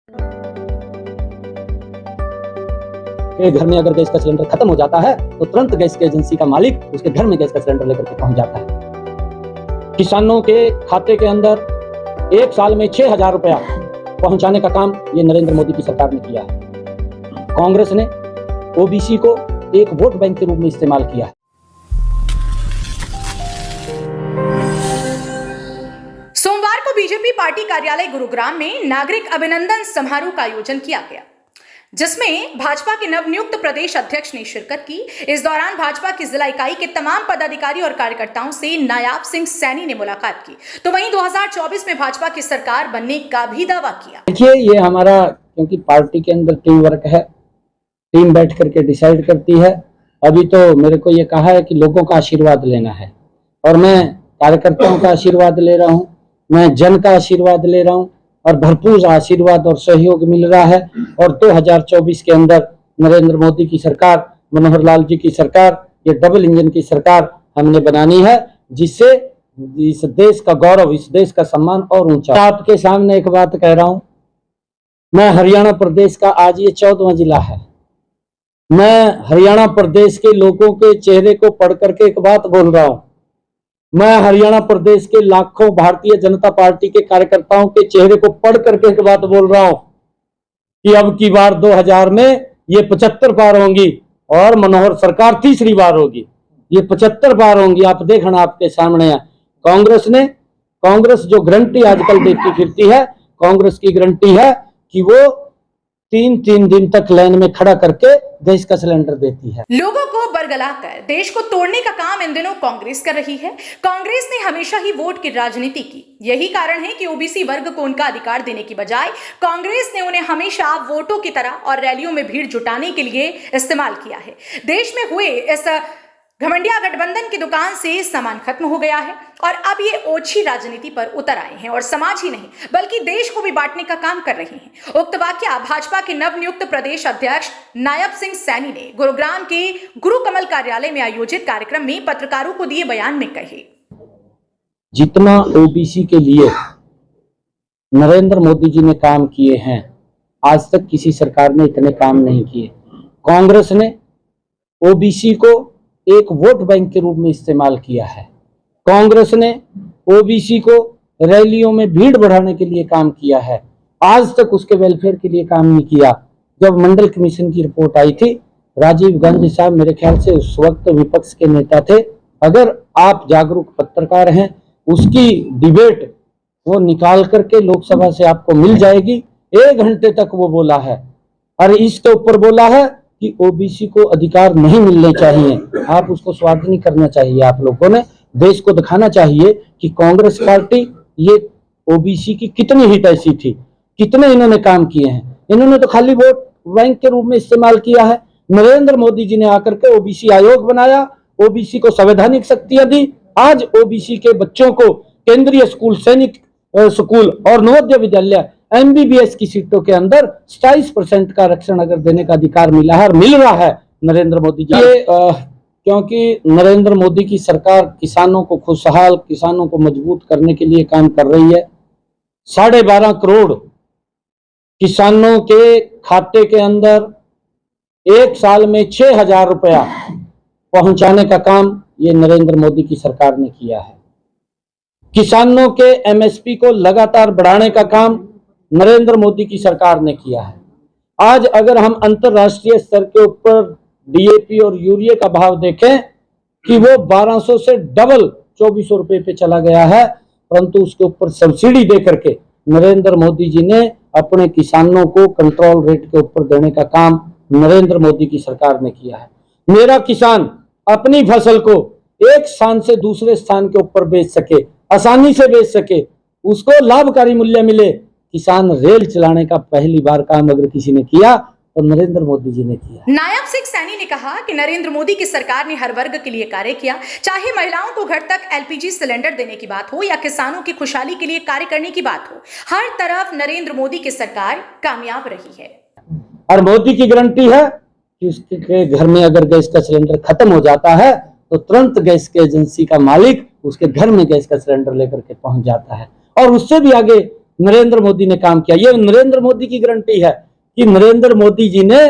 के घर में अगर गैस का सिलेंडर खत्म हो जाता है तो तुरंत गैस की एजेंसी का मालिक उसके घर में गैस का सिलेंडर लेकर के पहुंच जाता है। किसानों के खाते के अंदर एक साल में 6,000 रुपया पहुंचाने का काम ये नरेंद्र मोदी की सरकार ने किया है। कांग्रेस ने ओबीसी को एक वोट बैंक के रूप में इस्तेमाल किया है। सोमवार को बीजेपी पार्टी कार्यालय गुरुग्राम में नागरिक अभिनंदन समारोह का आयोजन किया गया, जिसमें भाजपा के नवनियुक्त प्रदेश अध्यक्ष ने शिरकत की। इस दौरान भाजपा की जिला इकाई के तमाम पदाधिकारी और कार्यकर्ताओं से नायाब सिंह सैनी ने मुलाकात की, तो वहीं 2024 में भाजपा की सरकार बनने का भी दावा किया। देखिए, ये हमारा क्योंकि पार्टी के अंदर टीम वर्क है, टीम बैठ करके डिसाइड करती है। अभी तो मेरे को ये कहा है कि लोगों का आशीर्वाद लेना है और मैं कार्यकर्ताओं का आशीर्वाद ले रहा हूँ, मैं जन का आशीर्वाद ले रहा हूँ और भरपूर आशीर्वाद और सहयोग मिल रहा है। और 2024 के अंदर नरेंद्र मोदी की सरकार, मनोहर लाल जी की सरकार, ये डबल इंजन की सरकार हमने बनानी है, जिससे इस देश का गौरव, इस देश का सम्मान और ऊंचा। आपके सामने एक बात कह रहा हूं, मैं हरियाणा प्रदेश का आज ये 14वां जिला है। मैं हरियाणा प्रदेश के लोगों के चेहरे को पढ़ करके एक बात बोल रहा हूं, मैं हरियाणा प्रदेश के लाखों भारतीय जनता पार्टी के कार्यकर्ताओं के चेहरे को पढ़ करके एक बात बोल रहा हूं कि अब की बार 2000 में ये 75 पार होंगी और मनोहर सरकार तीसरी बार होगी। ये 75 पार होंगी। आप देखना, आपके सामने है। कांग्रेस जो गारंटी आजकल देती फिरती है, कांग्रेस की गारंटी है कि वो 3-3 दिन तक लाइन में खड़ा करके गैस का सिलेंडर देती है। लोगों को बरगलाकर देश को तोड़ने का काम इन दिनों कांग्रेस कर रही है। कांग्रेस ने हमेशा ही वोट की राजनीति की। यही कारण है कि ओबीसी वर्ग को उनका अधिकार देने की बजाय कांग्रेस ने उन्हें हमेशा वोटों की तरह और रैलियों में भीड़ जुटाने के लिए इस्तेमाल किया है। देश में हुए इस घमंडिया गठबंधन की दुकान से सामान खत्म हो गया है और अब ये ओछी राजनीति पर उतर आए हैं और समाज ही नहीं बल्कि देश को भी बांटने का काम कर रहे हैं। उक्त वाकया भाजपा के नवनियुक्त प्रदेश अध्यक्ष नायब सिंह सैनी ने गुरुग्राम के गुरु कमल कार्यालय में आयोजित कार्यक्रम में पत्रकारों को दिए बयान में कहे। जितना ओबीसी के लिए नरेंद्र मोदी जी ने काम किए हैं, आज तक किसी सरकार ने इतने काम नहीं किए। कांग्रेस ने ओबीसी को एक वोट बैंक के रूप में इस्तेमाल किया है। कांग्रेस ने ओबीसी को रैलियों में भीड़ बढ़ाने के लिए काम किया है, आज तक उसके वेलफेयर के लिए काम नहीं किया। जब मंडल कमीशन की रिपोर्ट आई थी, राजीव गांधी साहब मेरे ख्याल से उस वक्त विपक्ष के नेता थे। अगर आप जागरूक पत्रकार हैं, उसकी डिबेट वो निकाल करके लोकसभा से आपको मिल जाएगी। 1 घंटे तक वो बोला है और इसके ऊपर बोला है कि ओबीसी को अधिकार नहीं मिलने चाहिए। आप उसको स्वागत नहीं करना चाहिए। आप लोगों ने देश को दिखाना चाहिए कि कांग्रेस पार्टी ये ओबीसी की कितनी हित ऐसी थी, कितने इन्होंने काम किए हैं। इन्होंने तो खाली वोट बैंक के रूप में इस्तेमाल किया है। नरेंद्र मोदी जी ने आकर के ओबीसी आयोग बनाया, ओबीसी को संवैधानिक शक्तियां दी। आज ओबीसी के बच्चों को केंद्रीय स्कूल, सैनिक स्कूल और नवोदय विद्यालय एमबीबीएस की सीटों के अंदर 27% का आरक्षण अगर देने का अधिकार मिला है और मिल रहा है नरेंद्र मोदी जी। क्योंकि नरेंद्र मोदी की सरकार किसानों को खुशहाल, किसानों को मजबूत करने के लिए काम कर रही है। 12.5 करोड़ किसानों के खाते के अंदर एक साल में 6,000 रुपया पहुंचाने का काम ये नरेंद्र मोदी की सरकार ने किया है। किसानों के एमएसपी को लगातार बढ़ाने का काम नरेंद्र मोदी की सरकार ने किया है। आज अगर हम अंतरराष्ट्रीय स्तर के ऊपर डीएपी और यूरिया का भाव देखें कि वो 1200 से डबल 2400 रुपए पे चला गया है, परंतु उसके ऊपर सब्सिडी दे करके नरेंद्र मोदी जी ने अपने किसानों को कंट्रोल रेट के ऊपर देने का काम नरेंद्र मोदी की सरकार ने किया है। मेरा किसान अपनी फसल को एक स्थान से दूसरे स्थान के ऊपर बेच सके, आसानी से बेच सके, उसको लाभकारी मूल्य मिले। किसान रेल चलाने का पहली बार काम अगर किसी ने किया तो नरेंद्र मोदी जी ने किया। नायब सिंह सैनी ने कहा कि नरेंद्र मोदी की सरकार ने हर वर्ग के लिए कार्य किया, चाहे महिलाओं को घर तक एलपीजी सिलेंडर देने की बात हो या किसानों की खुशहाली के लिए कार्य करने की बात हो। हर तरफ नरेंद्र मोदी की सरकार कामयाब रही है और मोदी की गारंटी है कि उसके घर में अगर गैस का सिलेंडर खत्म हो जाता है तो तुरंत गैस की एजेंसी का मालिक उसके घर में गैस का सिलेंडर लेकर के पहुंच जाता है। और उससे भी आगे नरेंद्र मोदी ने काम किया। ये नरेंद्र मोदी की गारंटी है कि नरेंद्र मोदी जी ने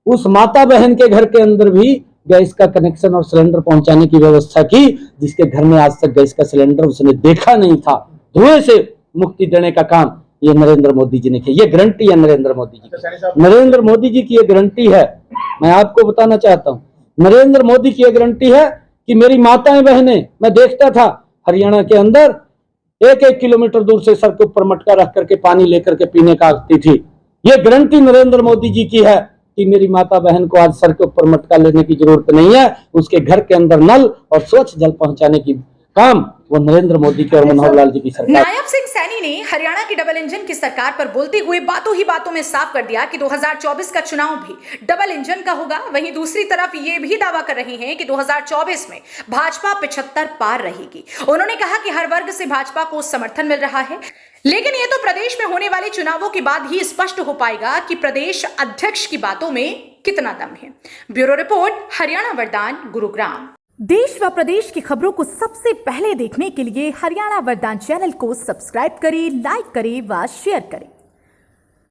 उस माता बहन के घर के अंदर भी गैस का कनेक्शन और सिलेंडर पहुंचाने की व्यवस्था की, जिसके घर में आज तक गैस का सिलेंडर उसने देखा नहीं था। धुएं से मुक्ति देने का काम ये नरेंद्र मोदी जी ने किया। ये गारंटी है नरेंद्र मोदी जी की। नरेंद्र मोदी जी की ये गारंटी है, मैं आपको बताना चाहता हूं, नरेंद्र मोदी की ये गारंटी है कि मेरी माताएं बहनें, मैं देखता था हरियाणा के अंदर 1-1 किलोमीटर दूर से सर के ऊपर मटका रख करके पानी लेकर के पीने का आती थी। ये गारंटी नरेंद्र मोदी जी की है कि मेरी माता बहन को आज सर के ऊपर मटका लेने की जरूरत नहीं है, उसके घर के अंदर नल और स्वच्छ जल पहुंचाने की काम वो नरेंद्र मोदी की और मनोहर लाल जी की सरकार। नायब सिंह सैनी ने हरियाणा की डबल इंजन की सरकार पर बोलते हुए बातों ही बातों में साफ कर दिया कि 2024 का चुनाव भी डबल इंजन का होगा। वहीं दूसरी तरफ ये भी दावा कर रहे हैं कि 2024 में भाजपा 75 पार रहेगी। उन्होंने कहा कि हर वर्ग से भाजपा को समर्थन मिल रहा है, लेकिन ये तो प्रदेश में होने वाले चुनावों के बाद ही स्पष्ट हो पाएगा कि प्रदेश अध्यक्ष की बातों में कितना दम है। ब्यूरो रिपोर्ट, हरियाणा वरदान, गुरुग्राम। देश व प्रदेश की खबरों को सबसे पहले देखने के लिए हरियाणा वरदान चैनल को सब्सक्राइब करें, लाइक करें व शेयर करें।